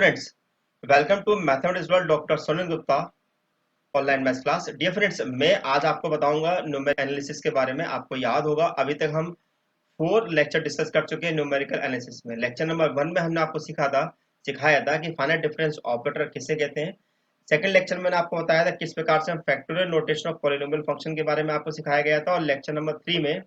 Friends, welcome to mathematics world doctor Sunil Gupta online maths class. Dear friends, मैं आज आपको बताऊंगा न्यूमेरिकल एनालिसिस के बारे में। आपको याद होगा अभी तक हम 4 लेक्चर डिस्कस कर चुके हैं न्यूमेरिकल एनालिसिस में। लेक्चर नंबर 1 में हमने आपको सिखाया था कि फाइनाइट डिफरेंस ऑपरेटर किसे कहते हैं। सेकंड लेक्चर में मैंने आपको बताया था किस प्रकार से हम factorial notation of polynomial function के बारे में आपको सिखाया गया था। और लेक्चर नंबर 3 में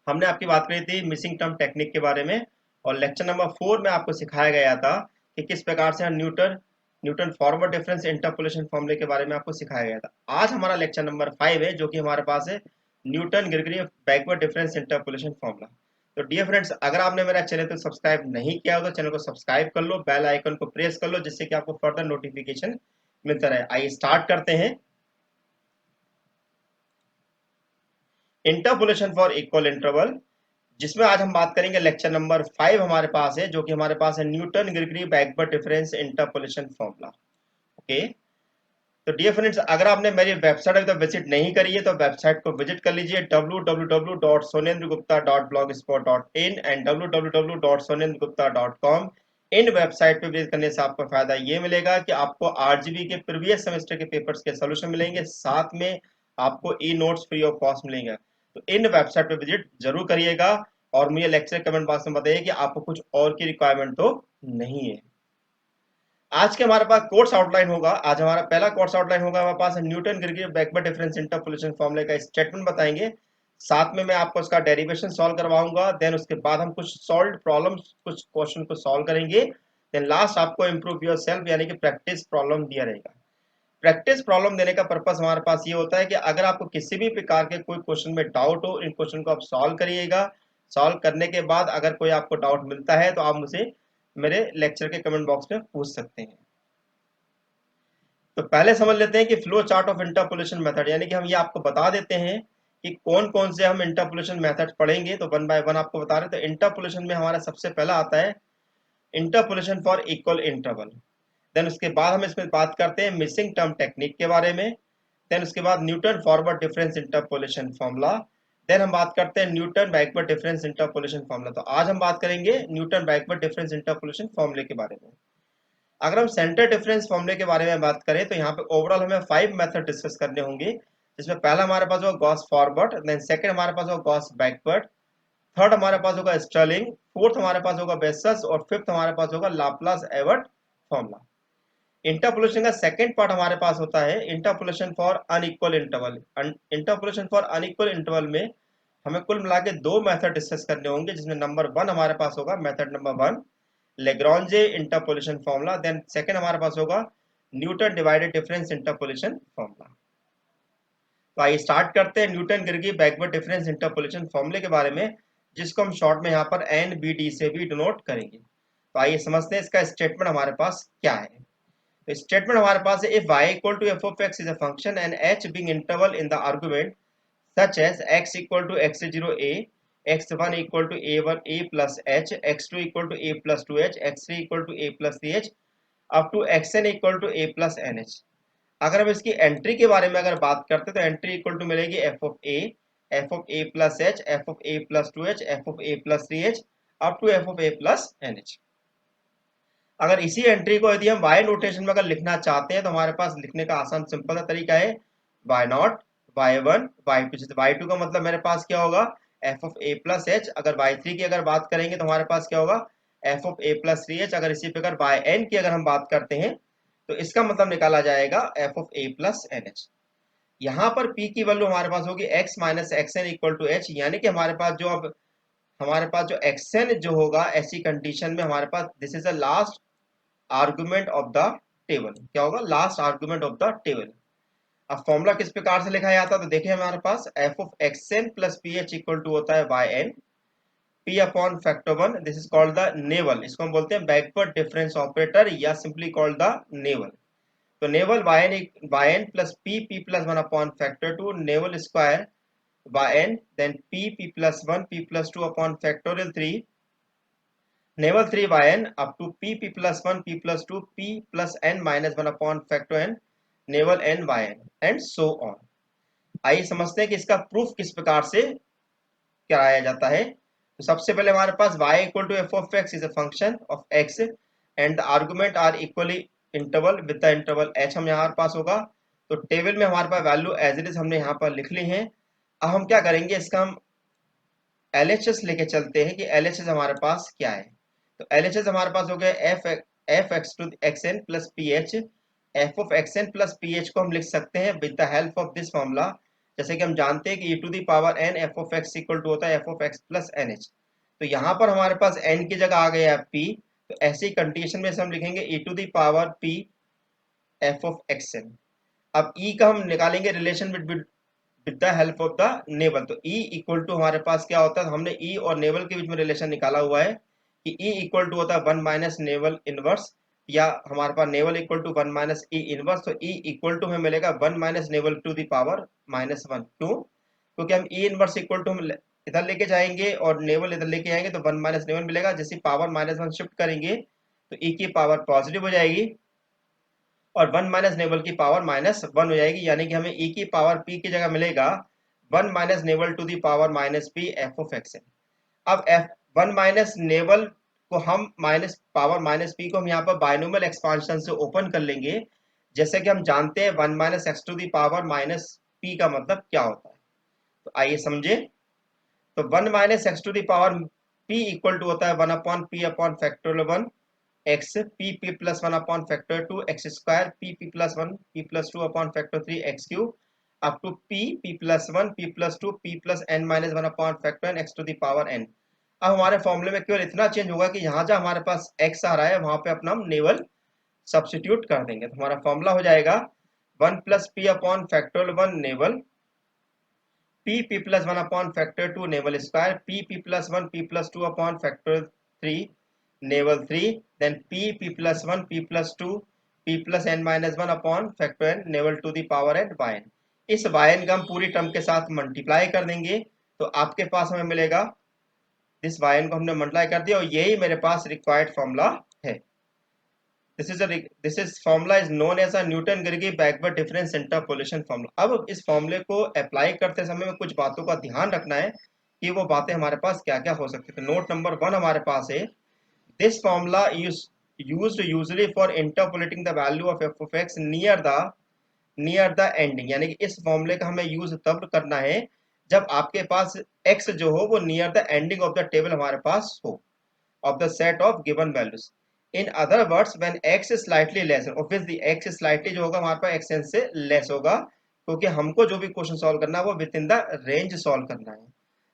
हमने आपकी बात करी थी मिसिंग टर्म टेक्निक के बारे में। और लेक्चर नंबर 4 में आपको सिखाया गया था कि किस प्रकार से हम Newton Newton forward difference interpolation फॉर्मूले के बारे में आपको सिखाया गया था। आज हमारा लेक्चर नंबर 5 है, जो कि हमारे पास है Newton Gregory backward difference interpolation formula. तो डियर फ्रेंड्स, अगर आपने मेरा चैनल को सब्सक्राइब नहीं किया हो तो चैनल को सब्सक्राइब कर लो, बेल आइकन को प्रेस कर लो, जिससे कि आपको फर्दर नोटिफिकेशन मिलता रहे। आइए स्टार्ट करते हैं। इंटरपोलेशन फॉर इक्वल इंटरवल, जिसमें आज हम बात करेंगे लेक्चर नंबर 5 हमारे पास है, जो कि हमारे पास है Newton Gregory backward difference interpolation formula. Okay, तो डियर फ्रेंड्स, अगर आपने मेरी वेबसाइट अभी तक विजिट नहीं करी है तो वेबसाइट को विजिट कर लीजिए www.sonendragupta.blogspot.in and www.sonendragupta.com। In website पे विजिट करने से आपको फायदा ये मिलेगा कि आपको आरजीबी के प्रीवियस सेमेस्टर के पेपर्स के सोल्यूशन मिलेंगे, साथ में आपको e notes free of cost मिलेंगे। तो इन वेबसाइट पे विजिट जरूर करिएगा और मुझे लेक्चर कमेंट बॉक्स में बताइए कि आपको कुछ और की रिक्वायरमेंट तो नहीं है। आज के हमारे पास कोर्स आउटलाइन होगा। आज हमारा पहला कोर्स आउटलाइन होगा हमारे पास Newton Gregory backward difference interpolation फॉर्मूले का स्टेटमेंट बताएंगे, साथ में मैं आपको उसका डेरिवेशन सॉल्व करवाऊंगा। देन उसके बाद हम कुछ सॉल्व प्रॉब्लम्स, कुछ क्वेश्चन को सॉल्व करेंगे। देन लास्ट आपको इंप्रूव योर सेल्फ यानी कि प्रैक्टिस प्रॉब्लम दिया रहेगा। प्रैक्टिस प्रॉब्लम देने का पर्पस हमारे पास ये होता है कि अगर आपको किसी भी प्रकार के कोई क्वेश्चन में डाउट हो, इन क्वेश्चन को आप सॉल्व करिएगा। सॉल्व करने के बाद अगर कोई आपको डाउट मिलता है तो आप मुझे मेरे लेक्चर के कमेंट बॉक्स में पूछ सकते हैं। तो पहले समझ लेते हैं कि flow chart of interpolation method, यानी कि हम ये आपको बता देते हैं कि कौन कौन से हम इंटरपोलेशन मेथड पढ़ेंगे। तो वन बाय वन आपको बता रहे। तो इंटरपोलेशन में हमारा सबसे पहला आता है interpolation for equal interval. Then उसके बाद हम इसमें बात करते हैं मिसिंग टर्म टेक्निक के बारे में। देन उसके बाद Newton forward difference interpolation formula. Then हम बात करते हैं Newton backward difference interpolation formula. तो आज हम बात करेंगे न्यूटन बैकवर्ड डिफरेंस इंटरपोलेशन फॉर्मूले के बारे में। अगर हम सेंटर डिफरेंस फॉर्मूले के बारे में बात करें तो यहाँ पे ओवरऑल हमें 5 मेथड डिस्कस करने होंगे, जिसमें पहला हमारे पास होगा गॉस फॉरवर्ड, देन सेकंड हमारे पास होगा गॉस बैकवर्ड, थर्ड हमारे पास होगा स्टर्लिंग, फोर्थ हमारे पास होगा बेसेस और फिफ्थ हमारे पास होगा लाप्लास एवर्ट फॉर्मूला। इंटरपोलेशन का सेकंड पार्ट हमारे पास होता है interpolation for unequal interval. Interpolation for unequal interval में हमें कुल मिला के 2 मेथड डिस्कस करने होंगे, जिसमें नंबर 1 हमारे पास होगा method number 1 Lagrange interpolation formula. Then second हमारे पास होगा Newton divided difference interpolation formula. तो आइए स्टार्ट करते हैं Newton Gregory backward difference interpolation फॉर्मूले के बारे में, जिसको हम शॉर्ट में यहाँ पर एनबीडी से भी डिनोट करेंगे। तो आइए समझते हैं इसका स्टेटमेंट हमारे पास क्या है। तो स्टेटमेंट हमारे पास है, if y equal to F of X is a function and h being interval in the argument such as x equal to x0 a, x1 equal to a1 a plus h, x2 equal to a plus 2h, x3 equal to a plus 3h, up to xn equal to a plus nh। अगर हम इसकी entry के बारे में अगर बात करते हैं तो एंट्री इक्वल टू मिलेगी F of A plus H, F of A plus 2h, F of A plus 3h, up to F of A plus nh। अगर इसी एंट्री को यदि हम y नोटेशन में अगर लिखना चाहते हैं तो हमारे पास लिखने का आसान सिंपल सा तरीका है y0, y1, y2। y2 का मतलब मेरे पास क्या होगा f of a plus h। अगर y3 की अगर बात करेंगे तो हमारे पास क्या होगा f of a plus 3h। अगर इसी प्रकार yn की अगर हम बात करते हैं तो इसका मतलब निकाला जाएगा f of a plus nh। यहाँ पर p की वैल्यू हमारे पास होगी x minus X N equal to h, यानी कि हमारे पास जो xn जो होगा ऐसी कंडीशन में हमारे पास this is the last argument of the table. क्या होगा last argument of the table. अब फॉर्मूला किस प्रकार से लिखा जाता है तो देखिए हमारे पास f of xn plus ph equal to होता है yn p upon factor 1। This is called the nabla, इसको हम बोलते हैं बैकवर्ड डिफरेंस ऑपरेटर या सिंपली कॉल्ड द नेवल। तो nabla yn plus p plus 1 upon factor 2 nabla square yn, then p plus 1 p plus 2 upon factorial 3 nabla 3 yn up to p plus 1 p plus 2 p plus n minus 1 upon factor n nabla n yn and so on. आइए समझते हैं कि इसका proof किस प्रकार से कराया जाता है। तो सबसे पहले हमारे पास y equal to F of X is a function of x and the argument are equally interval with the interval h हम यहाँ पास होगा। तो टेबल में हमारे पास वैल्यू एज इट इज हमने यहाँ पर लिख ली है। अब हम क्या करेंगे, इसका हम LHS लेके चलते हैं कि LHS हमारे पास क्या है। तो LHS हमारे पास हो गया F X to X N plus P H. F of X N plus P H को हम लिख सकते हैं with the help of this formula. जैसे कि हम जानते हैं कि e to the power n F of X equal to होता है F of X plus N H. तो यहाँ पर हमारे पास n की जगह आ गया है p। तो ऐसी कंडीशन में से हम लिखेंगे e to the power p F of X N. अब e का हम निकालेंगे relation with the help of the nabla. तो E इक्वल टू हमारे पास क्या होता है, हमने E और नेवल के बीच में रिलेशन निकाला हुआ है कि E इक्वल टू होता है 1 माइनस नेवल इनवर्स, या हमारे पास nabla equal to 1 minus E inverse. तो E इक्वल टू हमें मिलेगा 1 minus nabla to the power -1। क्यों? क्योंकि हम E इनवर्स इक्वल टू हम इधर लेके जाएंगे और नेवल इधर लेके आएंगे तो 1 माइनस नेवल मिलेगा। जैसे पावर -1 शिफ्ट करेंगे तो E की पावर पॉजिटिव हो जाएगी और 1 माइनस नेवल की पावर -1 हो जाएगी, यानी कि हमें E की पावर P की जगह मिलेगा 1 minus nabla to the power -P F of X. अब एफ 1 माइनस नेवल को हम माइनस पावर -P को हम यहाँ पर बायनोमियल एक्सपांशन से ओपन कर लेंगे। जैसे कि हम जानते हैं 1 minus X to the power -P का मतलब क्या होता है। तो आइए समझे। तो 1 minus X to the power P equal to होता है 1 upon P upon factorial 1 X p plus 1 upon factor 2 X square p plus 1 p plus 2 upon factor 3 X cube up to p plus 1 p plus 2 p plus n minus 1 upon factor n X to the power n। अब हमारे फॉर्मूले में केवल इतना change होगा कि यहाँ जहाँ हमारे पास x आ रहा है वहां पे अपना हम नेवल सब्स्टिट्यूट कर देंगे। तो हमारा फॉर्मूला हो जाएगा 1 plus p upon factorial 1 nabla p plus 1 upon factor 2 nabla square p plus 1 p plus 2 upon factor 3 nabla 3 then p plus 1 p plus 2 p plus n minus 1 upon factor n nabla to the power n y n। इस y n का हम पूरी term के साथ multiply कर देंगे तो आपके पास हमें मिलेगा, इस y n को हमने मल्टीप्लाई कर दिया और यही मेरे पास रिक्वायर्ड फॉर्मूला है। this is formula is known as a Newton Gregory backward difference interpolation formula. अब इस फॉर्मूले को अप्लाई करते समय में कुछ बातों का ध्यान रखना है कि वो बातें हमारे पास क्या क्या हो सकती है। तो नोट नंबर 1 हमारे पास है, this formula is used usually for interpolating the value of F of x near the ending. यानी कि इस फॉर्मूले का हमें यूज तब करना है जब आपके पास x जो हो वो near the ending of the table हमारे पास हो of the set of given values. In other words, when x is slightly less, obviously x slightly जो होगा हमारे पास xn से लेस होगा, क्योंकि हमको जो भी क्वेश्चन सॉल्व करना है वो with in the range solve करना है।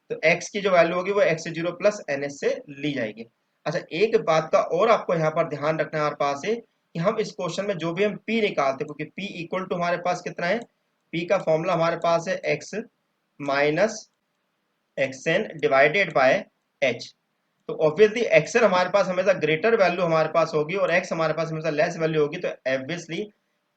तो x की जो वैल्यू होगी वो x0 प्लस ns से ली जाएगी। अच्छा, एक बात का और आपको यहाँ पर ध्यान रखना है हमारे पास है कि हम इस क्वेश्चन में जो भी हम p निकालते हैं, क्योंकि p इक्वल टू हमारे पास कितना है, p का फॉर्मूला हमारे पास है x minus xn divided by h। तो ऑब्वियसली एक्सएल हमारे पास हमेशा ग्रेटर वैल्यू हमारे पास होगी और एक्स हमारे पास हमेशा लेस वैल्यू होगी। तो ऑब्वियसली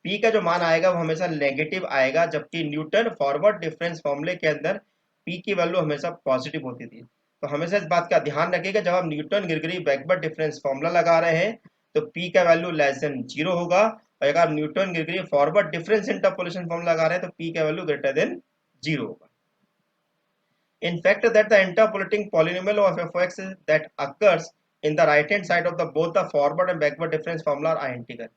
पी का जो मान आएगा वो हमेशा नेगेटिव आएगा, जबकि न्यूटन फॉरवर्ड डिफरेंस फॉर्मूले के अंदर पी की वैल्यू हमेशा पॉजिटिव होती थी। तो हमेशा इस बात का ध्यान रखिएगा, जब आप Newton Gregory backward difference formula लगा रहे हैं तो पी का वैल्यू लेस देन 0 होगा, और अगर आप Newton Gregory forward difference interpolation formula लगा रहे हैं तो पी का वैल्यू ग्रेटर देन 0 होगा। In fact, that the interpolating polynomial of f(x) that occurs in the right hand side of the both the forward and backward difference formula are identical।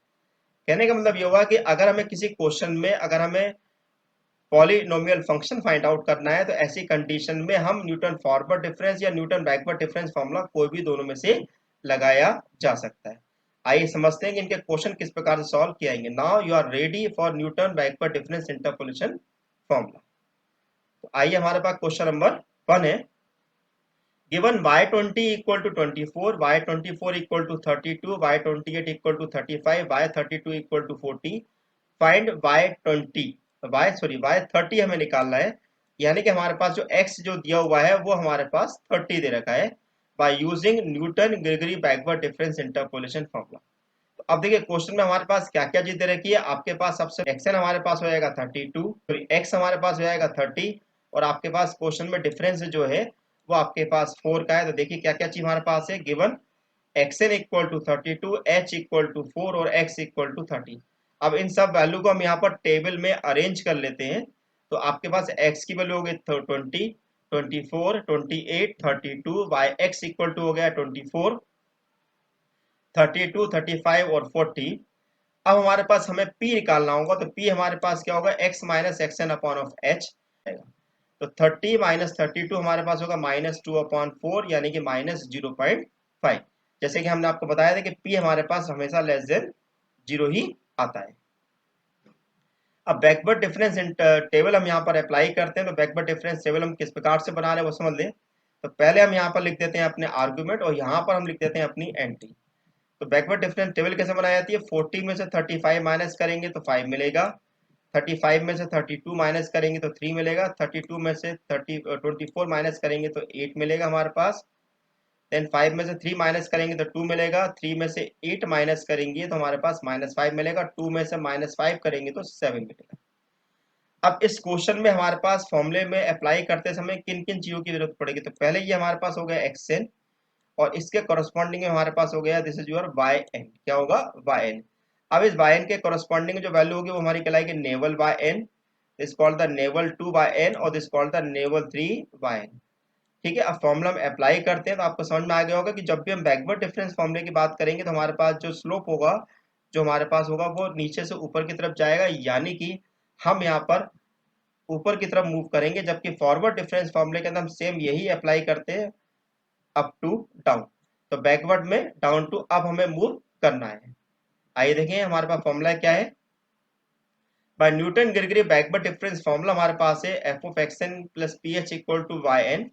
कहने का मतलब ये हुआ कि अगर हमें किसी क्वेश्चन में अगर हमें पॉलिनोमियल फंक्शन फाइंड आउट करना है तो ऐसी कंडीशन में हम न्यूटन फॉरवर्ड डिफरेंस या न्यूटन बैकवर्ड डिफरेंस फॉर्मूला कोई भी दोनों में से लगाया जा सकता है। आइए समझते हैं कि इनके क्वेश्चन किस प्रकार से सॉल्व किए जाएंगे। Now you are ready for Newton backward difference interpolation formula. तो आइए हमारे पास क्वेश्चन नंबर 1 है, given y20 equal to 24, y24 equal to 32, y28 equal to 35, y32 equal to 40, find y30 हमें निकालना है। यानी कि हमारे पास जो x जो दिया हुआ है वो हमारे पास 30 दे रखा है by using Newton Gregory backward difference interpolation formula. तो अब देखिए क्वेश्चन में हमारे पास क्या क्या चीज दे रखी है। आपके पास सबसे xn हमारे पास हो जाएगा 32, फिर x हमारे पास हो जाएगा 30, और आपके पास क्वेश्चन में डिफरेंस जो है वो आपके पास 4 का है। तो देखिए क्या क्या चीज हमारे पास है, given xn equal to 32, h equal to 4 और x इक्वल टू 30। अब इन सब वैल्यू को हम यहाँ पर टेबल में अरेंज कर लेते हैं। तो आपके पास x की वैल्यू हो गई 20, 24, 28, 32, y x इक्वल टू हो गया 24, 32, 35 और 40। अब हमारे पास हमें P निकालना होगा, तो P हमारे पास क्या होगा, x minus x N upon of H. तो 30 माइनस 32 हमारे पास होगा -2/4 यानी कि -0.5। जैसे कि हमने आपको बताया था कि P हमारे पास हमेशा लेस देन 0 ही आता है। अब बैकवर्ड डिफरेंस टेबल हम यहाँ पर अप्लाई करते हैं। तो बैकवर्ड डिफरेंस टेबल हम किस प्रकार से बना रहे हैं वो समझ लें। तो पहले हम यहाँ पर लिख देते हैं अपने आर्गुमेंट और यहाँ पर हम लिख देते हैं अपनी एंट्री। तो बैकवर्ड डिफरेंस टेबल कैसे बनाई जाती है, 40 में से 35 माइनस करेंगे तो 5 मिलेगा, 35 में से 32 माइनस करेंगे तो 3 मिलेगा, 32 में से 24 माइनस करेंगे तो 8 मिलेगा हमारे पास। देन 5 में से 3 माइनस करेंगे तो 2 मिलेगा, 3 में से 8 माइनस करेंगे तो हमारे पास -5 मिलेगा, 2 में से -5 करेंगे तो 7 मिलेगा। अब इस क्वेश्चन में हमारे पास फॉर्मूले में अप्लाई करते समय किन किन चीजों की जरूरत पड़ेगी। तो पहले ये हमारे पास हो गया एक्सएन और इसके कॉरस्पॉन्डिंग में हमारे पास हो गया this is your Y N. क्या होगा, वाई एन। अब इस वाई एन के कॉरस्पॉन्डिंग जो वैल्यू होगी वो हमारी कहलाएगी nabla Y N, this called the nabla 2 Y N और this called the nabla 3 Y N. ठीक है, अब फॉर्मूला में अप्लाई करते हैं तो आपको समझ में आ गया होगा कि जब भी हम बैकवर्ड डिफरेंस फॉर्मूले की बात करेंगे तो हमारे पास जो स्लोप होगा, जो हमारे पास होगा वो नीचे से ऊपर की तरफ जाएगा, यानी कि हम यहाँ पर ऊपर की तरफ मूव करेंगे, जबकि फॉरवर्ड डिफरेंस फॉर्मूले के अंदर हम सेम यही अप्लाई करते हैं, अप टू डाउन। तो बैकवर्ड में डाउन टू अप हमें मूव करना है। आइए देखें हमारे पास फॉर्मूला क्या है। By Newton Gregory backward difference formula हमारे पास है F of X N plus P H equal to Y N,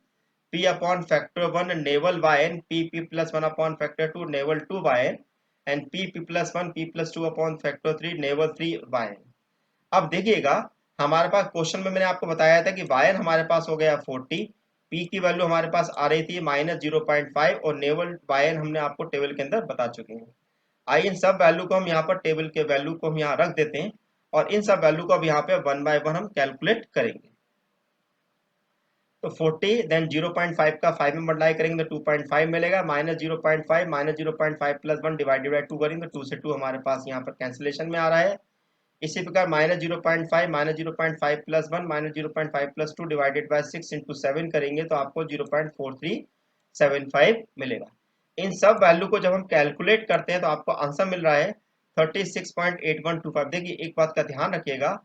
P upon factor 1 nabla Y N, P plus 1 upon factor 2 nabla 2 Y N and P plus 1 P plus 2 upon factor 3 nabla 3 Y N. अब देखिएगा हमारे पास question में मैंने आपको बताया था कि wire हमारे पास हो गया 40, पी की वैल्यू हमारे पास आ रही थी -0.5 और नेवल वायर हमने आपको टेबल के अंदर बता चुके हैं। आइए इन सब वैल्यू को हम यहाँ पर टेबल के वैल्यू को हम यहाँ रख देते हैं और इन सब वैल्यू को अब यहाँ पे 1 बाय 1 हम कैलकुलेट करेंगे। तो 40 देन 0.5 का 5 में मल्टीप्लाई करेंगे तो 2.5 मिलेगा, -0.5 -0.5 प्लस 1 डिवाइडेड बाय 2 करेंगे तो 2 से 2 हमारे पास यहाँ पर कैंसिलेशन में आ रहा है। इसी प्रकार -0.5 -0.5 plus 1 -0.5 plus 2 divided by 6 into 7 करेंगे तो आपको 0.4375 मिलेगा। इन सब वैल्यू को जब हम कैलकुलेट करते हैं तो आपको आंसर मिल रहा है 36.8125। देखिए एक बात का ध्यान रखिएगा,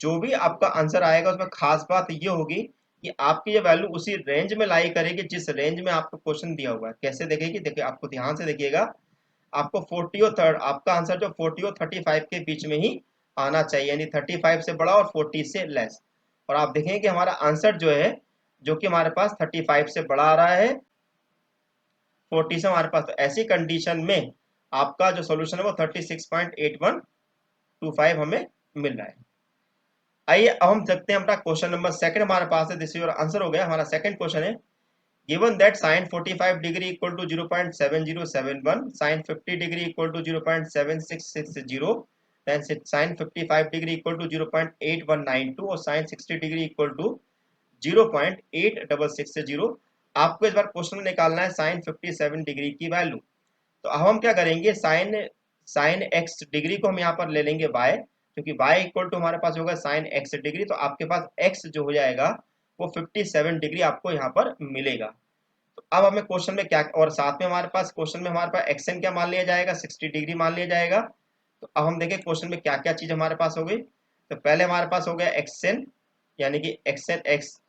जो भी आपका आंसर आएगा उसमें खास बात ये होगी कि आपकी ये वैल्यू उसी रेंज में लाई करेगी जिस रेंज में आपको क्वेश्चन दिया हुआ है। कैसे देखेगी, देखिए आपको ध्यान से देखिएगा, आपको 40 और थर्ड आपका आंसर जो 40 और 35 के बीच में ही आना चाहिए, यानी 35 से बड़ा और 40 से लेस। और आप देखेंगे कि हमारा आंसर जो है, जो कि हमारे पास 35 से बड़ा आ रहा है, 40 से हमारे पास। तो ऐसी कंडीशन में आपका जो सोल्यूशन है वो 36.8125 हमें मिल रहा है। आइए अब हम देखते हैं अपना क्वेश्चन नंबर सेकंड हमारे पास है। दिस इज योर आंसर हो गया। हमारा सेकंड क्वेश्चन है, given that sin 45 degree equal to 0.7071, sin 50 degree equal to 0.7660, then sin 55 degree equal to 0.8192 और sin 60 degree equal to 0.8660। आपको इस बार क्वेश्चन में निकालना है sin 57 डिग्री की वैल्यू। तो अब हम क्या करेंगे, sin x डिग्री को हम यहाँ पर ले लेंगे y, क्योंकि y इक्वल टू हमारे पास होगा sin x डिग्री। तो आपके पास x जो हो जाएगा वो 57 डिग्री आपको यहाँ पर मिलेगा। तो अब हमें क्वेश्चन में क्या, और साथ में हमारे पास क्वेश्चन में हमारे पास एक्सन क्या मान लिया जाएगा, 60 डिग्री मान लिया जाएगा। तो अब हम देखें क्वेश्चन में क्या क्या चीज हमारे पास हो गई। तो पहले हमारे पास हो गया एक्सन, यानी कि X N X,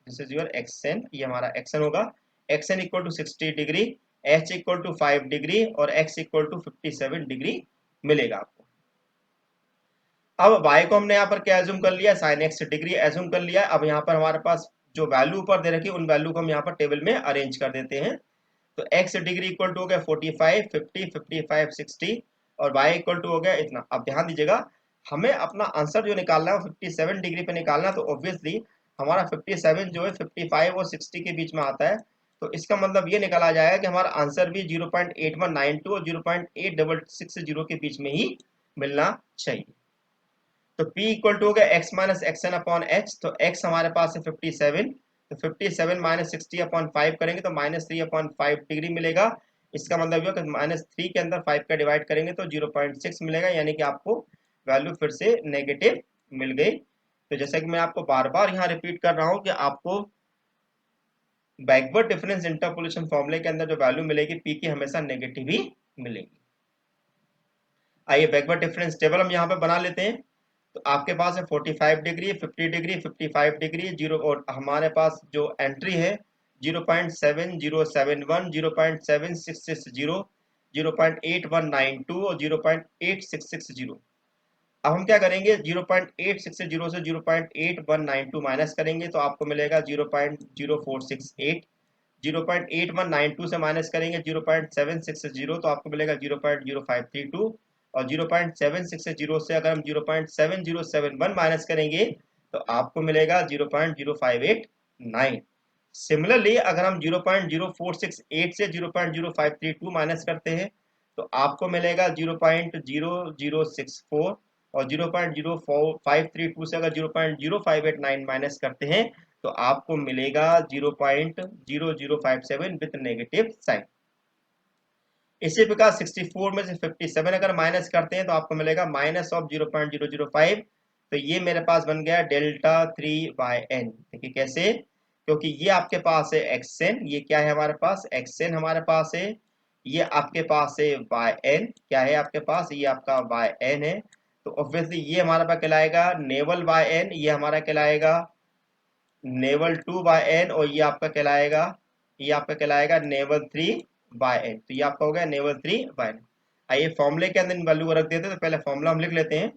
this is your X N, ये हमारा एक्सन होगा। X N equal to 60 degree, H equal to 5 degree और एक्स इक्वल टू 57 डिग्री मिलेगा आपको। अब y को हमने यहाँ पर क्या एज्यूम कर लिया, sin x डिग्री एज्यूम कर लिया। अब यहाँ पर हमारे पास जो वैल्यू ऊपर दे रखी है उन वैल्यू को हम यहाँ पर टेबल में अरेंज कर देते हैं। तो x डिग्री इक्वल टू हो गया 45, 50, 55, 60 और y इक्वल टू हो गया इतना। अब ध्यान दीजिएगा, हमें अपना आंसर जो निकालना है वो 57 डिग्री पे निकालना है। तो ऑब्वियसली हमारा 57 जो है 55 और 60 के बीच में आता है। तो इसका मतलब ये निकाला जाएगा कि हमारा आंसर भी 0.8192 और 0.8660 के बीच में ही मिलना चाहिए। तो P इक्वल टू हो गया x minus x N upon H. तो x हमारे पास है 57, तो 57 माइनस 60 अपॉन 5 करेंगे तो -3/5 डिग्री मिलेगा। इसका मतलब ये कि -3 के अंदर 5 का डिवाइड करेंगे तो 0.6 मिलेगा, यानी कि आपको वैल्यू फिर से नेगेटिव मिल गई। तो जैसा कि मैं आपको बार बार यहाँ रिपीट कर रहा हूँ कि आपको बैकवर्ड डिफरेंस इंटरपोलेशन फॉर्मूले के अंदर जो वैल्यू मिलेगी P की हमेशा नेगेटिव ही मिलेगी। आइए बैकवर्ड डिफरेंस टेबल हम यहाँ पे बना लेते हैं। तो आपके पास है 45 डिग्री, 50 डिग्री, 55 डिग्री, जीरो, और हमारे पास जो एंट्री है 0.7071, 0.7660, 0.8192 और 0.8660। अब हम क्या करेंगे, 0.860 से 0.8192 माइनस करेंगे तो आपको मिलेगा 0.0468। 0.8192 से माइनस करेंगे 0.760 तो आपको मिलेगा 0.0532, और 0.760 से अगर हम 0.7071 माइनस करेंगे तो आपको मिलेगा 0.0589। सिमिलरली अगर हम 0.0468 से 0.0532 माइनस करते हैं तो आपको मिलेगा 0.0064, और 0.0532 से अगर 0.0589 माइनस करते हैं तो आपको मिलेगा 0.0057 विथ नेगेटिव साइन। इसी प्रकार 64 में से 57 अगर माइनस करते हैं तो आपको मिलेगा माइनस ऑफ 0.005। तो ये मेरे पास बन गया डेल्टा 3/n। देखिए कैसे, क्योंकि ये आपके पास है xn, ये क्या है हमारे पास xn हमारे पास है, ये आपके पास है yn, क्या है आपके पास, ये आपका yn है। तो ऑब्वियसली ये हमारा पास कहलाएगा नेवल yn, ये हमारा कहलाएगा नेवल 2/n, और ये आपका कहलाएगा नेवल 3/n। तो ये आपका हो गया नेवल 3/n। आइए फॉर्मूले के अंदर इन वैल्यू को रख देते हैं। तो पहले फॉर्मूला हम लिख लेते हैं।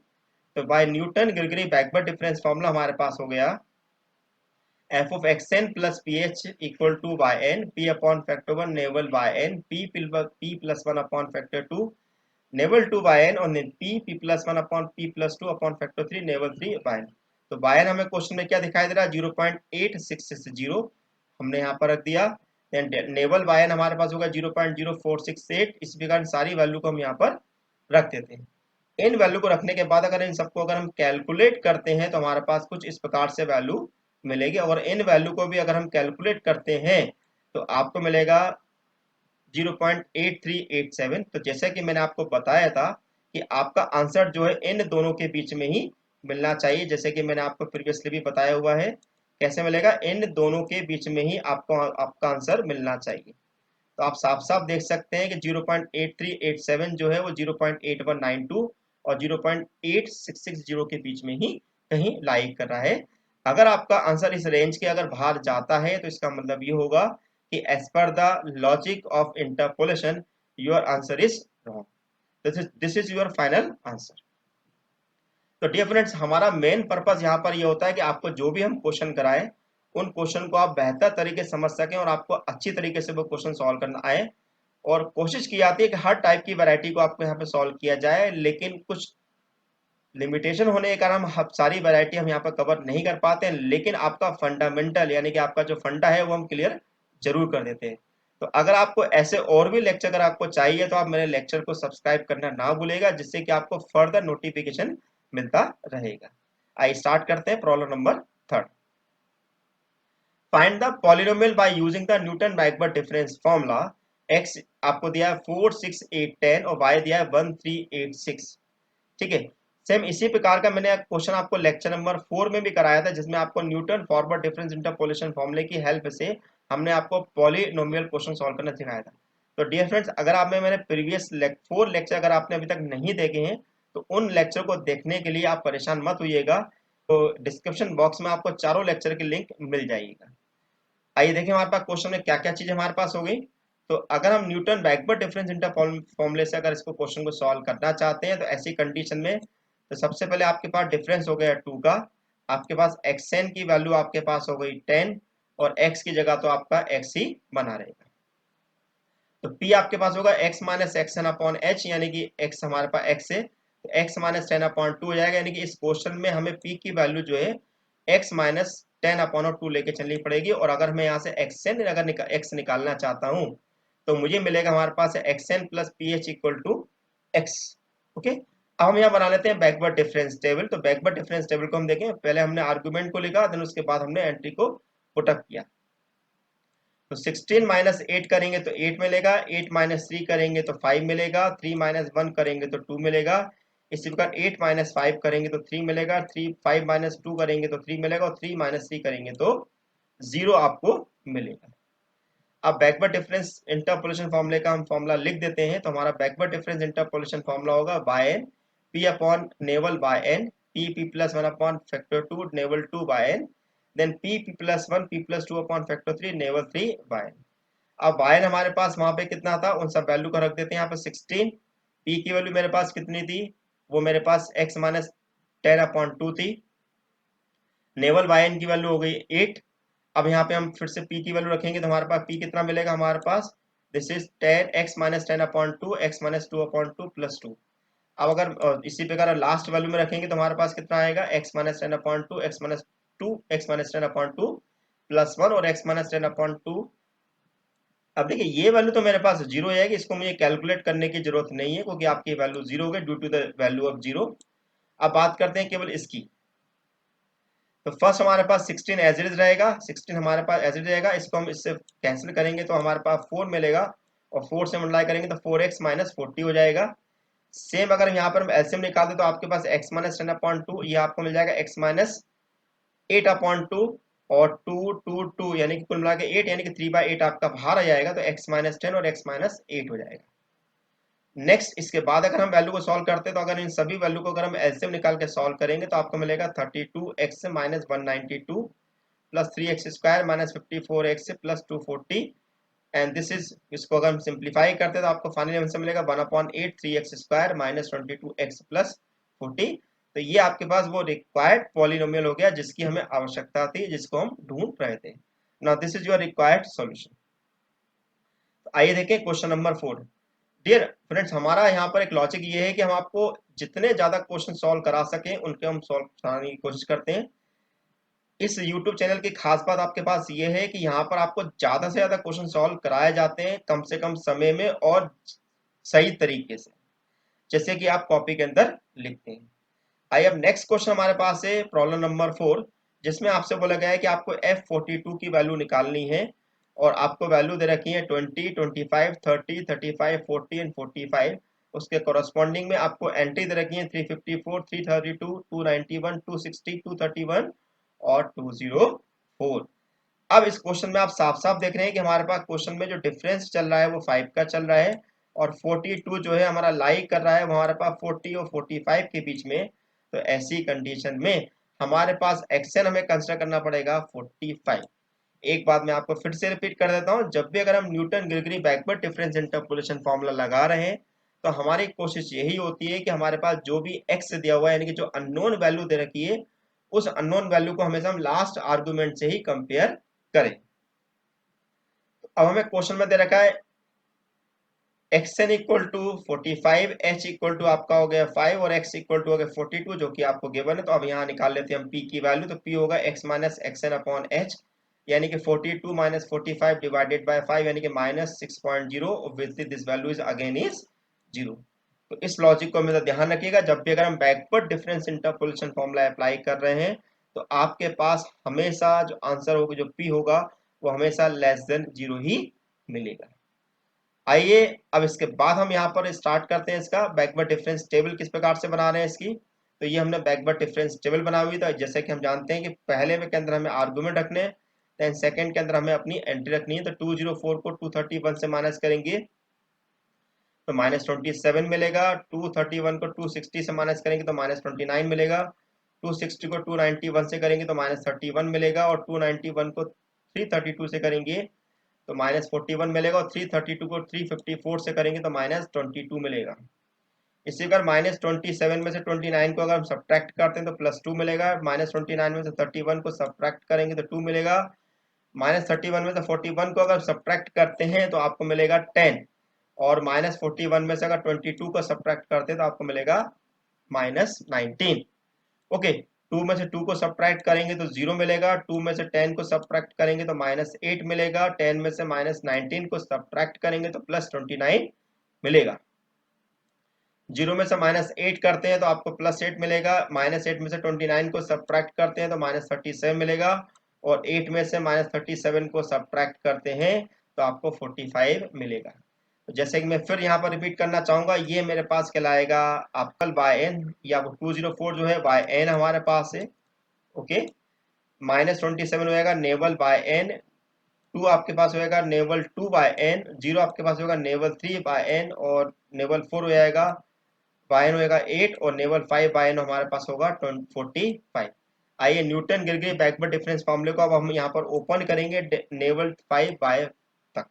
तो by Newton Gregory backward difference formula हमारे पास हो गया f of xn plus ph equal to yn p upon factor 1 naval yn p plus 1 upon factor 2 naval 2/n, और p plus 1 upon p plus 2 upon factor 3 naval 3/n। तो Bayern हमें question में क्या दिखाई दे रहा है, 0.8660 हमने यहाँ पर रख दिया। नेवल बायन हमारे पास होगा 0.0468। इस प्रकार सारी वैल्यू को हम यहाँ पर रख देते हैं। इन वैल्यू को रखने के बाद अगर इन सबको अगर हम कैलकुलेट करते हैं तो हमारे पास कुछ इस प्रकार से वैल्यू मिलेगी। और इन वैल्यू को भी अगर हम कैलकुलेट करते हैं तो आपको मिलेगा 0.8387। तो जैसे कि मैंने आपको बताया था कि आपका आंसर जो है इन दोनों के बीच में ही मिलना चाहिए, जैसे कि मैंने आपको प्रीवियसली भी बताया हुआ है। कैसे मिलेगा, इन दोनों के बीच में ही आपको आपका आंसर मिलना चाहिए। तो आप साफ साफ देख सकते हैं कि 0.8387 जो है वो 0.8192 और 0.8660 के बीच में ही कहीं लाई कर रहा है। अगर आपका आंसर इस रेंज के अगर बाहर जाता है तो इसका मतलब ये होगा कि as per the logic of interpolation your answer is wrong. This is your final answer. तो डियर फ्रेंड्स, हमारा मेन पर्पस यहाँ पर ये होता है कि आपको जो भी हम क्वेश्चन कराएं उन क्वेश्चन को आप बेहतर तरीके से समझ सकें और आपको अच्छी तरीके से वो क्वेश्चन सॉल्व करना आए। और कोशिश की जाती है कि हर टाइप की वैरायटी को आपको यहाँ पे सॉल्व किया जाए, लेकिन कुछ लिमिटेशन होने के कारण हम सारी वैरायटी हम यहाँ पर कवर नहीं कर पाते हैं, लेकिन आपका फंडामेंटल यानी कि आपका जो फंडा है वो हम क्लियर जरूर कर देते हैं। तो अगर आपको ऐसे और भी लेक्चर अगर आपको चाहिए तो आप मेरे लेक्चर को सब्सक्राइब करना ना भूलेगा, जिससे कि आपको फर्दर नोटिफिकेशन मिलता रहेगा। आइए स्टार्ट करते हैं problem number 3। Find the polynomial by using the Newton backward difference formula. x आपको दिया है 4, 6, 8, 10 और y दिया है 1, 3, 8, 6। ठीक है, सेम इसी प्रकार का मैंने क्वेश्चन आपको लेक्चर नंबर 4 में भी कराया था, जिसमें आपको न्यूटन फॉरवर्ड डिफरेंस इंटरपोलेशन फॉर्मूले की हेल्प से हमने आपको पॉलिनोमियल क्वेश्चन सॉल्व करना सिखाया था। तो डियर फ्रेंड्स, अगर आप मैंने प्रीवियस 4 लेक्चर अगर आपने अभी तक नहीं देखे हैं तो उन लेक्चर को देखने के लिए आप परेशान मत होइएगा। तो डिस्क्रिप्शन बॉक्स में आपको चारों लेक्चर की लिंक मिल जाएगी। आइए देखें हमारे पास क्वेश्चन में क्या क्या चीजें हमारे पास हो गई। तो अगर हम न्यूटन बैकवर्ड डिफरेंस इंटर फॉर्मूले से अगर इसको क्वेश्चन को सॉल्व करना चाहते हैं तो ऐसी कंडीशन में तो सबसे पहले आपके पास डिफरेंस हो गया 2 का, आपके पास xn की वैल्यू आपके पास हो गई 10 और x की जगह तो आपका x ही बना रहेगा। तो p आपके पास होगा x minus action upon h, यानी कि x हमारे पास x है तो x माइनस 10 अपॉन 2 हो जाएगा। यानी कि इस क्वेश्चन में हमें p की वैल्यू जो है x माइनस 10 अपॉन 2 लेके चलनी पड़ेगी। और अगर मैं यहाँ से xn अगर x निकालना चाहता हूँ तो मुझे मिलेगा हमारे पास xn plus ph equal to x। Okay, अब हम यहाँ बना लेते हैं बैकवर्ड डिफरेंस टेबल। तो बैकवर्ड डिफरेंस टेबल को हम देखें, पहले हमने आर्गुमेंट को लिखा, देन उसके बाद हमने एंट्री को पुटअप किया। तो 16 माइनस 8 करेंगे तो 8 मिलेगा, 8 माइनस 3 करेंगे तो 5 मिलेगा, 3 माइनस 1 करेंगे तो 2 मिलेगा। इसी प्रकार 8 माइनस 5 करेंगे तो 3 मिलेगा, 5 माइनस 2 करेंगे तो 3 मिलेगा और 3 माइनस 3 करेंगे तो 0 आपको मिलेगा। अब बैकवर्ड डिफरेंस इंटरपोलेशन फॉर्मूले का हम फॉर्मूला लिख देते हैं। तो हमारा बैकवर्ड डिफरेंस इंटरपोलेशन फॉर्मूला होगा y n P upon nabla y n P plus one upon factor two nabla two y n then p plus one p plus two upon factor three nabla three y n. अब y n हमारे पास वहां पे कितना था, उन सब value को रख देते हैं यहाँ पे 16। पी की वैल्यू मेरे पास कितनी थी, वो मेरे पास x माइनस 10/2 थी। नेवल बाय एन की वैल्यू हो गई 8। अब यहाँ पे हम फिर से p की वैल्यू रखेंगे तो हमारे पास p कितना मिलेगा, हमारे पास this is 10x minus 10/2 x minus 2/2 plus 2। अब अगर इसी प्रकार लास्ट वैल्यू में रखेंगे तो हमारे पास कितना आएगा, x minus 10/2 x minus 2 x minus 10/2 plus 1 और x माइनस 10/2। अब देखिए ये वैल्यू तो मेरे पास जीरो है कि इसको मुझे कैलकुलेट करने की जरूरत नहीं है क्योंकि आपकी वैल्यू जीरो हो गई due to the value of zero. अब बात करते हैं केवल इसकी। तो फर्स्ट हमारे पास 16 एज इट इज रहेगा, 16 हमारे पास एज इट रहेगा। इसको हम इससे कैंसिल करेंगे तो हमारे पास 4 मिलेगा और 4 से मल्टीप्लाई करेंगे तो 4x माइनस 40 हो जाएगा। सेम अगर यहाँ पर हम एलसीएम निकालते तो आपके पास x माइनस 10/2 ये आपको मिल जाएगा x माइनस 8/2 और 2 2 2 यानी कि कुल मिला के 8 यानी कि 3/8 आपका बाहर आ जाएगा। तो x माइनस 10 और x माइनस 8 हो जाएगा। नेक्स्ट इसके बाद अगर हम वैल्यू को सॉल्व करते हैं तो अगर इन सभी वैल्यू को अगर हम एलसीएम निकाल के सॉल्व करेंगे तो आपको मिलेगा 32x minus 192 plus 3x square minus 54x plus 240 and this is, इसको अगर हम सिंप्लीफाई करते हैं तो आपको फाइनली आंसर मिलेगा 1/8 3x square minus 22x plus 40। तो ये आपके पास वो रिक्वायर्ड पॉलिनोमियल हो गया जिसकी हमें आवश्यकता थी, जिसको हम ढूंढ रहे थे। Now this is your required solution. आइए देखें क्वेश्चन नंबर 4। डियर फ्रेंड्स, हमारा यहाँ पर एक लॉजिक ये है कि हम आपको जितने ज्यादा क्वेश्चन सॉल्व करा सकें उनके हम सॉल्व कराने की कोशिश करते हैं। इस YouTube चैनल की खास बात आपके पास ये है कि यहाँ पर आपको ज्यादा से ज्यादा क्वेश्चन सॉल्व कराए जाते हैं कम से कम समय में और सही तरीके से, जैसे कि आप कॉपी के अंदर लिखते हैं। आइए अब नेक्स्ट क्वेश्चन हमारे पास है प्रॉब्लम नंबर 4, जिसमें आपसे बोला गया है कि आपको F42 की वैल्यू निकालनी है और आपको वैल्यू दे रखी है 20 25 30 35 40 एंड 45। उसके कॉरस्पॉन्डिंग में आपको एंट्री दे रखी है 354 332 291 260 231 और 204। अब इस क्वेश्चन में आप साफ साफ देख रहे हैं कि हमारे पास क्वेश्चन में जो डिफरेंस चल रहा है वो 5 का चल रहा है और 42 जो है हमारा लाई कर रहा है वो हमारे पास 40 और 45 के बीच में। तो ऐसी कंडीशन में हमारे पास एक्शन हमें कंसिडर करना पड़ेगा 45। एक बात मैं आपको फिर से रिपीट कर देता हूं, जब भी अगर हम Newton Gregory backward difference interpolation formula लगा रहे हैं तो हमारी कोशिश यही होती है कि हमारे पास जो भी एक्स दिया हुआ है यानी कि जो अननोन वैल्यू दे रखी है उस अननोन वैल्यू को हमेशा हम लास्ट आर्गुमेंट से ही कंपेयर करें। अब हमें क्वेश्चन में दे रखा है xn equal to 45, h equal to आपका हो गया 5 और x इक्वल टू हो गया 42 जो कि आपको गिवन है। तो अब यहाँ निकाल लेते हैं हम p की वैल्यू। तो p होगा x minus x N upon h यानी कि 42 माइनस 45 डिवाइडेड बाय 5 यानी कि minus 6.0। Obviously this value is again is 0। तो इस लॉजिक को हमेशा ध्यान रखिएगा, जब भी अगर हम backward difference interpolation formula apply कर रहे हैं तो आपके पास हमेशा जो आंसर होगा जो p होगा वो हमेशा लेस देन 0 ही मिलेगा। आइए अब इसके बाद हम यहाँ पर स्टार्ट करते हैं इसका बैकवर्ड डिफरेंस टेबल किस प्रकार से बना रहे हैं इसकी। तो ये हमने बैकवर्ड डिफरेंस टेबल बनाई हुई था। जैसे कि हम जानते हैं कि पहले में के अंदर हमें आर्गुमेंट रखने हैं, देन सेकंड के अंदर हमें अपनी एंट्री रखनी है। तो 204 को 231 से माइनस करेंगे तो माइनस 27 मिलेगा। 231 को 260 से माइनस करेंगे तो माइनस 29 मिलेगा। 260 को 291 से करेंगे तो माइनस 31 मिलेगा और 291 को 332 से करेंगे तो माइनस 41 मिलेगा और 332 को 354 से करेंगे तो माइनस 22 मिलेगा। इसी प्रकार माइनस 27 में से 29 को अगर हम सब्ट्रैक्ट करते हैं तो प्लस 2 मिलेगा। माइनस 29 में से 31 को सब्ट्रैक्ट करेंगे तो 2 मिलेगा। माइनस 31 में से 41 को अगर सब्ट्रैक्ट करते हैं तो आपको मिलेगा 10 और माइनस 41 में से अगर 22 को सब्ट्रैक्ट करते हैं तो आपको मिलेगा माइनस 19। ओके, 2 में से 2 को सब्ट्रैक्ट करेंगे तो 0 मिलेगा। 2 में से 10 को सब्ट्रैक्ट करेंगे तो माइनस 8 मिलेगा। 10 में से माइनस 19 को सब्ट्रैक्ट करेंगे तो प्लस 29 मिलेगा। 0 में से माइनस 8 करते हैं तो आपको प्लस 8 मिलेगा। माइनस 8 में से 29 को सब्ट्रैक्ट करते हैं तो माइनस 37 मिलेगा और 8 में से माइनस 37 को सब्ट्रैक्ट करते हैं तो आपको 45 मिलेगा। तो जैसे कि मैं फिर यहाँ पर रिपीट करना चाहूंगा, ये मेरे पास कहलाएगा आपका बाय एन या 204 जो है बाय एन हमारे पास है। ओके, माइनस 27 हो जाएगा नेवल बाय एन 2 आपके पास होएगा नेवल 2 बाय एन, 0 आपके पास होगा नेवल 3 बाय एन, और नेवल 4 हो जाएगा बाय एन होएगा 8, और नेवल 5 बाय एन हमारे पास होगा 45। आइए न्यूटन गिरगी बैकवर्ड डिफरेंस फॉर्मूले को अब हम यहाँ पर ओपन करेंगे नेवल 5 बाय तक।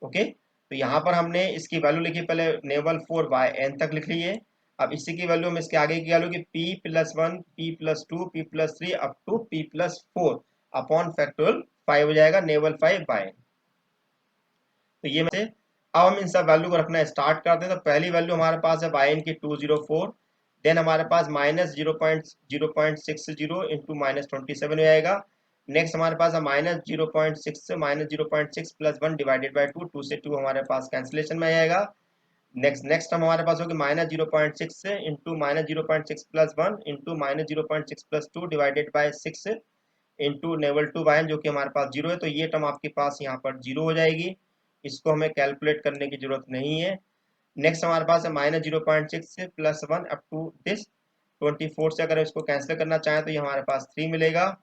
ओके, तो यहाँ पर हमने इसकी वैल्यू लिखी, पहले नेवल 4 बाय एन तक लिख ली है। अब इसी की वैल्यू हम इसके आगे की वैल्यू की p+1 p+2 p+3 up to p+4 upon factorial 5 हो जाएगा नेवल 5 बाय एन। तो ये में से अब हम इन सब वैल्यू को रखना स्टार्ट करते हैं। तो पहली वैल्यू हमारे पास है बाय एन की 204, देन हमारे पास माइनस 0.060 इंटू -27 हो जाएगा। नेक्स्ट हमारे पास है -0.6 प्लस 1 डिवाइडेड बाई 2, 2 से 2 हमारे पास कैंसिलेशन में आ जाएगा। नेक्स्ट हम हमारे पास होगी -0.6 into -0.6 plus 1 into -0.6 plus 2 divided by 6 into nabla 2 y जो कि हमारे पास 0 है। तो ये टर्म आपके पास यहाँ पर 0 हो जाएगी, इसको हमें कैलकुलेट करने की जरूरत नहीं है। नेक्स्ट हमारे पास है -0.6 प्लस 1 अप टू दिस 24 से अगर इसको कैंसिल करना चाहें तो ये हमारे पास 3 मिलेगा।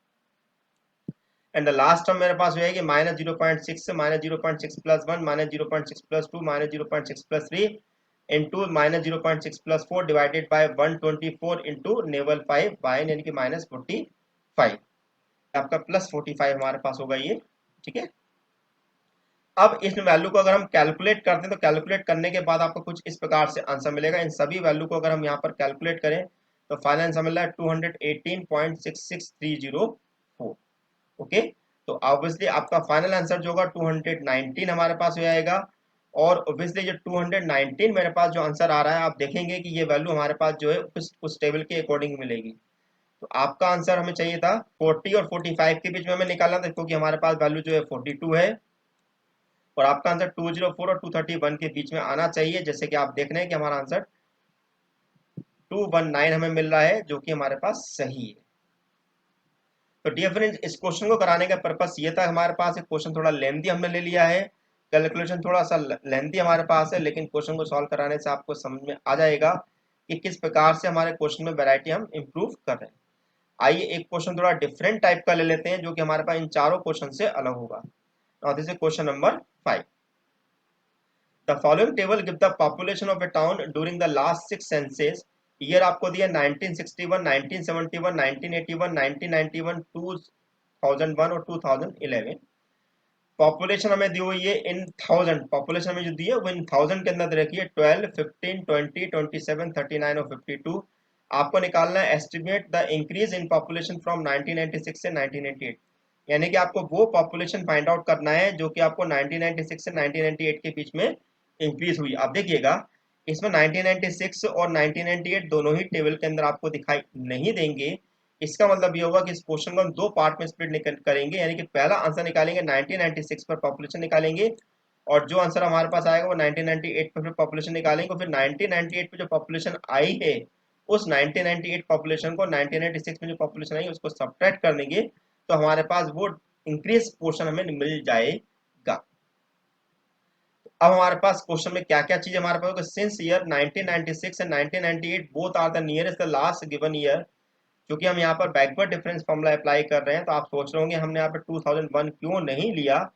एंड द लास्ट टर्म मेरे पास हो जाएगी -0.6 plus 1 -0.6 plus 2 -0.6 plus 3 into -0.6 plus 4 divided by 124 into nabla 5 y यानी कि -45, आपका +45 हमारे पास होगा ये। ठीक है, अब इस वैल्यू को अगर हम कैलकुलेट करते हैं तो कैलकुलेट करने के बाद आपको कुछ इस प्रकार से आंसर मिलेगा। इन सभी वैल्यू को अगर हम यहाँ पर कैलकुलेट करें तो फाइनल आंसर मिल रहा है 218.66304। ओके, तो ऑब्वियसली आपका फाइनल आंसर जो होगा 219 हमारे पास हो जाएगा। और ऑब्वियसली जो 219 मेरे पास जो आंसर आ रहा है, आप देखेंगे कि ये वैल्यू हमारे पास जो है उस टेबल के अकॉर्डिंग मिलेगी। तो आपका आंसर हमें चाहिए था 40 और 45 के बीच में हमें निकालना था, क्योंकि हमारे पास वैल्यू जो है 42 है, और आपका आंसर 204 और 231 के बीच में आना चाहिए। जैसे कि आप देख रहे हैं कि हमारा आंसर 219 हमें मिल रहा है, जो कि हमारे पास सही है। तो डियर फ्रेंड्स, इस क्वेश्चन को कराने का पर्पस ये था, हमारे पास एक क्वेश्चन थोड़ा लेंथी हमने ले लिया है, कैलकुलेशन थोड़ा सा लेंथी हमारे पास है, लेकिन क्वेश्चन को सॉल्व कराने से आपको समझ में आ जाएगा कि किस प्रकार से हमारे क्वेश्चन में वैरायटी हम इंप्रूव कर रहे हैं। आइए एक क्वेश्चन थोड़ा डिफरेंट टाइप का ले लेते हैं, जो कि हमारे पास इन चारों क्वेश्चन से अलग होगा। Now this is question number 5। The following table gives the population of a town during the last 6 census। Year आपको दिया 1961, 1971, 1981, 1991, 2001 और 2011। पॉपुलेशन हमें दी हुई है इन 1000, पॉपुलेशन हमें जो दी है वो इन 1000 के अंदर रखी है 12, 15, 20, 27, 39 और 52। आपको निकालना है estimate the increase in population from 1996 से 1998, यानी कि आपको वो पॉपुलेशन फाइंड आउट करना है जो कि आपको 1996 से 1998 के बीच में इंक्रीज हुई। आप देखिएगा इसमें 1996 और 1998 दोनों ही टेबल के अंदर आपको दिखाई नहीं देंगे। इसका मतलब ये होगा कि इस क्वेश्चन को हम दो पार्ट में स्प्लिट करेंगे, यानी कि पहला आंसर निकालेंगे 1996 पर पॉपुलेशन निकालेंगे, और जो आंसर हमारे पास आएगा वो 1998 पर फिर पॉपुलेशन निकालेंगे। फिर 1998 पे जो पॉपुलेशन आई है उस 1998 पॉपुलेशन को 1996 में जो पॉपुलेशन आई उसको सब्ट्रैक्ट कर देंगे, तो हमारे पास वो इंक्रीज पोर्शन हमें मिल जाएगा। अब हमारे पास क्वेश्चन में क्या क्या चीज हमारे पास होगा, since year 1996 and 1998 both are the nearest the last given year. क्योंकि हम यहाँ पर बैकवर्ड डिफरेंस फॉर्मूला अप्लाई कर रहे हैं, तो आप सोच रहे होंगे हमने यहाँ पर 2001 क्यों नहीं लिया।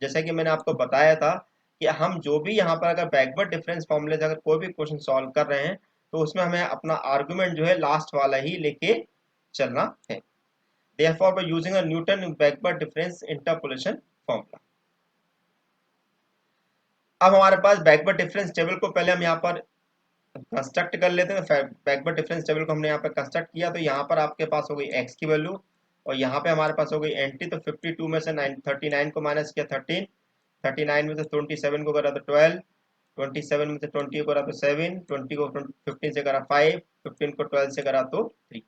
जैसे कि मैंने आपको बताया था कि हम जो भी यहाँ पर अगर बैकवर्ड डिफरेंस फॉर्मूले से अगर कोई भी क्वेश्चन सॉल्व कर रहे हैं तो उसमें हमें अपना आर्गुमेंट जो है लास्ट वाला ही लेके चलना है। Therefore, by using a Newton backward difference interpolation formula। अब हमारे पास बैकवर्ड डिफरेंस टेबल को पहले हम यहाँ पर कंस्ट्रक्ट कर लेते हैं। बैकवर्ड डिफरेंस टेबल को हमने यहाँ पर कंस्ट्रक्ट किया, तो यहाँ पर आपके पास हो गई x की वैल्यू, और यहाँ पे हमारे पास हो गई nt। तो 52 में से 39 को माइनस किया 13, 39 में से 27 को करा तो 12, 27 में से 20 को करा तो 7, 20 को 15 से करा 5, 15 को 12 से करा तो 3,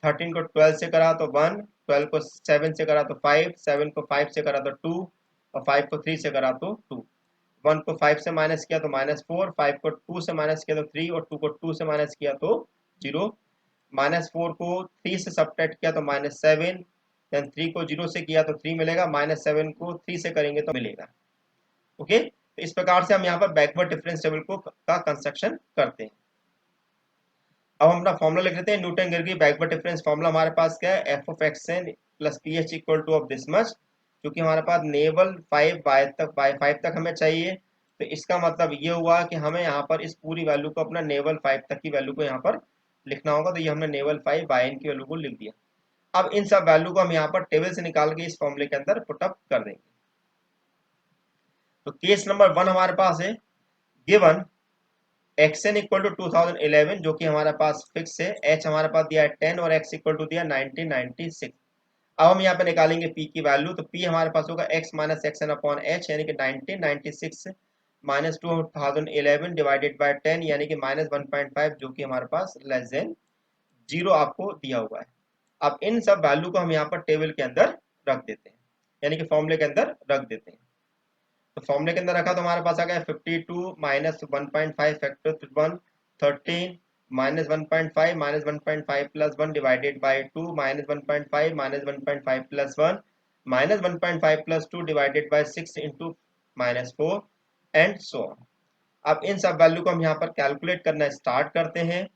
13 को 12 से करा तो 1, 12 को 7 से करा तो 5, 7 को 5 से करा तो 2, और 5 को 3 से करा तो 2, 1 को 5 से माइनस किया तो -4, 5 को 2 से माइनस किया तो 3, और 2 को 2 से माइनस किया तो 0, -4 को 3 से सब्ट्रैक्ट किया तो -7, देन 3 को 0 से किया तो 3 मिलेगा, -7 को 3 से करेंगे तो मिलेगा। ओके, तो इस प्रकार से हम यहाँ पर बैकवर्ड डिफरेंस टेबल को का कंस्ट्रक्शन करते हैं। अब हम अपना फॉर्मूला लिख लेते हैं। न्यूटन गिरगी बैकवर्ड डिफरेंस फॉर्मूला हमारे पास क्या है, f of xn plus ph equal two of this much क्योंकि हमारे पास नेवल 5 हमें चाहिए, तो इसका मतलब ये हुआ कि हमें यहाँ पर इस पूरी वैल्यू को अपना नेवल 5 तक की वैल्यू को यहाँ पर लिखना होगा। तो ये हमने नेवल 5 YN की वैल्यू को लिख दिया। अब इन सब वैल्यू को हम यहाँ पर टेबल से निकाल के इस फॉर्मूले के अंदर पुटअप कर देंगे। तो केस नंबर 1 हमारे पास है, गिवन xn इक्वल टू 2011 जो कि हमारे पास फिक्स है, h हमारे पास दिया है 10 और x इक्वल टू दिया 1996। अब हम यहाँ पे निकालेंगे p की वैल्यू, तो p हमारे पास होगा x minus x N upon h, यानी कि 1996 माइनस 2011 डिवाइडेड बाय 10 यानी कि माइनस 1.5, जो कि हमारे पास लेस देन 0 आपको दिया हुआ है। अब इन सब वैल्यू को हम यहाँ पर टेबल के अंदर रख देते हैं, यानी कि फॉर्मूले के अंदर रख देते हैं। तो फॉर्मूले के अंदर रखा तो हमारे पास आ गया 52 minus 1.5 factor 1, 13 minus 1.5 minus 1.5 plus 1 divided by 2 minus 1.5 minus 1.5 plus 1 minus 1.5 plus 2 divided by 6 into minus 4 and so on. अब इन सब वैल्यू को हम यहाँ पर कैलकुलेट करना स्टार्ट करते हैं।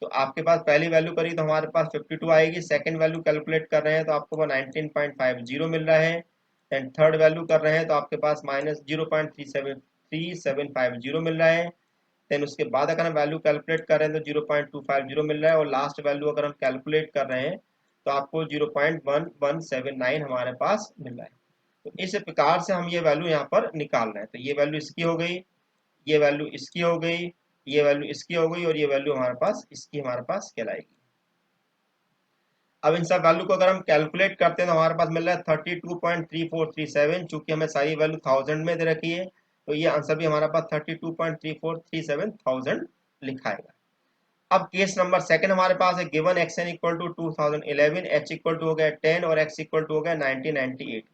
तो आपके पास पहली वैल्यू करी तो हमारे पास 52 आएगी, सेकंड वैल्यू कैलकुलेट कर रहे हैं तो आपको वो 19.50 मिल रहा है, एंड थर्ड वैल्यू कर रहे हैं तो आपके पास माइनस 0.3750 मिल रहा है। देन उसके बाद अगर हम वैल्यू कैलकुलेट कर रहे हैं तो 0.250 मिल रहा है, और लास्ट वैल्यू अगर हम कैलकुलेट कर रहे हैं तो आपको 0.1179 हमारे पास मिल रहा है। तो इस प्रकार से हम ये वैल्यू यहाँ पर निकाल रहे हैं। तो ये वैल्यू इसकी हो गई, ये वैल्यू इसकी हो गई, ये वैल्यू इसकी हो गई, और ये वैल्यू हमारे पास इसकी हमारे पास कहलाएगी। अब इन सब वैल्यू को अगर हम कैलकुलेट करते हैं तो हमारे पास मिल रहा है 32.3437, चूंकि हमें सारी वैल्यू थाउजेंड में दे रखी है तो ये आंसर भी हमारे पास 32.3437 लिखाएगा। अब केस नंबर सेकंड हमारे पास है, given x n equal to 2011, h equal to हो गया 10 और एक्स इक्वल टू हो गया 1998।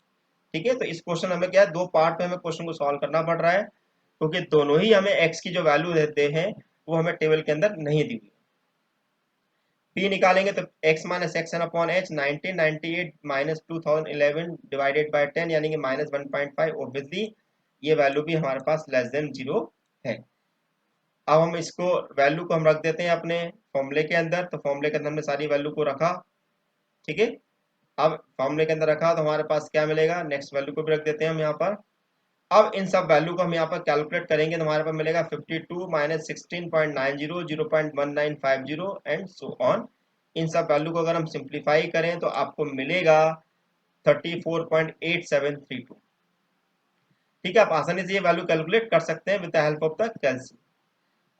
ठीक है, तो इस क्वेश्चन हमें क्या है, दो पार्ट में हमें क्वेश्चन को सॉल्व करना पड़ रहा है, क्योंकि दोनों ही हमें एक्स की जो वैल्यू देते हैं वो हमें टेबल के अंदर नहीं दी हुई। p निकालेंगे तो x minus x N upon h 1998 minus 2011 divided by 10 यानी कि माइनस 1.5। ऑब्वियसली ये वैल्यू भी हमारे पास लेस देन 0 है। अब हम इसको वैल्यू को हम रख देते हैं अपने फॉर्मूले के अंदर। तो फॉर्मूले के अंदर हमने सारी वैल्यू को रखा। ठीक है, अब फॉर्मूले के अंदर रखा तो हमारे पास क्या मिलेगा, नेक्स्ट वैल्यू को भी रख देते हैं हम यहाँ पर। अब इन सब वैल्यू को हम यहाँ पर कैलकुलेट करेंगे तो हमारे पास मिलेगा 52 माइनस 16.90 0.1950 एंड सो ऑन। इन सब वैल्यू को अगर हम सिंप्लीफाई करें तो आपको मिलेगा 34.8732। ठीक है, आप आसानी से ये वैल्यू कैलकुलेट कर सकते हैं with the help of the calci.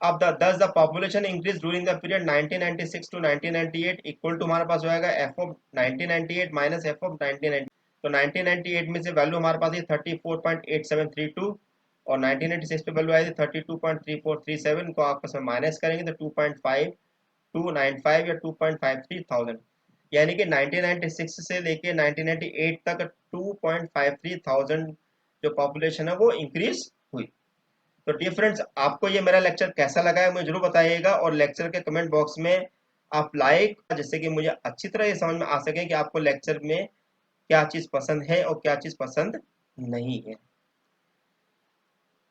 अब thus the population increase during the period 1996 to 1998 equal to हमारे पास हो जाएगा f of 1998 minus f of 1990। तो 1998 में से वैल्यू हमारे पास ये 34.8732 और 1996 पे वैल्यू आई थी 32.3437 को आपस में माइनस करेंगे तो 2.5295 या 2.53 यानी कि 1996 से लेके 1998 तक 2.53 जो पॉपुलेशन है वो इंक्रीज हुई। तो डियर फ्रेंड्स, आपको ये मेरा लेक्चर कैसा लगा है मुझे जरूर बताइएगा, और लेक्चर के कमेंट बॉक्स में आप लाइक, जिससे कि मुझे अच्छी तरह ये समझ में आ सके कि आपको लेक्चर में क्या चीज पसंद है और क्या चीज पसंद नहीं है।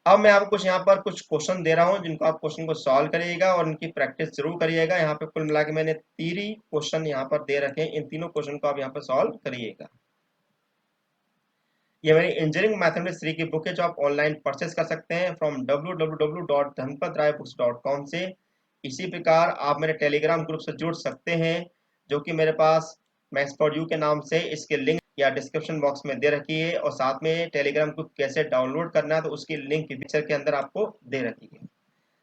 अब मैं आपको कुछ यहाँ पर कुछ क्वेश्चन दे रहा हूँ जिनको आप क्वेश्चन को सॉल्व करिएगा और उनकी प्रैक्टिस जरूर करिएगा। यहाँ पे कुल मिला के मैंने 3 क्वेश्चन यहाँ पर दे रखे हैं, इन तीनों क्वेश्चन को आप यहाँ पर सॉल्व करिएगा। ये मेरी इंजीनियरिंग मैथमेटिक्स 3 की बुक है जो आप ऑनलाइन परचेस कर सकते हैं फ्रॉम www.dhanpatraybooks.com से। इसी प्रकार आप मेरे टेलीग्राम ग्रुप से जुड़ सकते हैं जो कि मेरे पास मैथ्स फॉर यू के नाम से, इसके लिंक या डिस्क्रिप्शन बॉक्स में दे रखी है, और साथ में टेलीग्राम ग्रुप कैसे डाउनलोड करना है तो उसकी लिंक पिक्चर के अंदर आपको दे रखी है।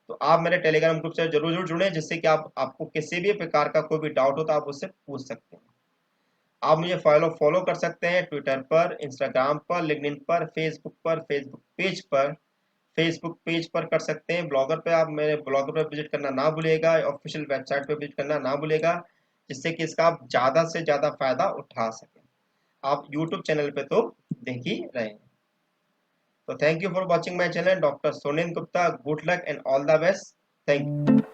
तो आप मेरे टेलीग्राम ग्रुप से जरूर जुड़ें, जिससे कि आपको किसी भी प्रकार का कोई भी डाउट हो तो आप उससे पूछ सकते हैं। आप मुझे फॉलो कर सकते हैं ट्विटर पर, इंस्टाग्राम पर, लिंक्डइन पर, फेसबुक फेसबुक पेज पर कर सकते हैं। ब्लॉगर पे आप मेरे ब्लॉगर पर विजिट करना ना भूलिएगा, ऑफिशियल वेबसाइट पर विजिट करना ना भूलिएगा, जिससे कि इसका आप ज़्यादा से ज़्यादा फायदा उठा सकें। आप यूट्यूब चैनल पे तो देख ही रहे हैं। तो thank you for watching my channel doctor Sonen Gupta. Good luck and all the best. Thank you.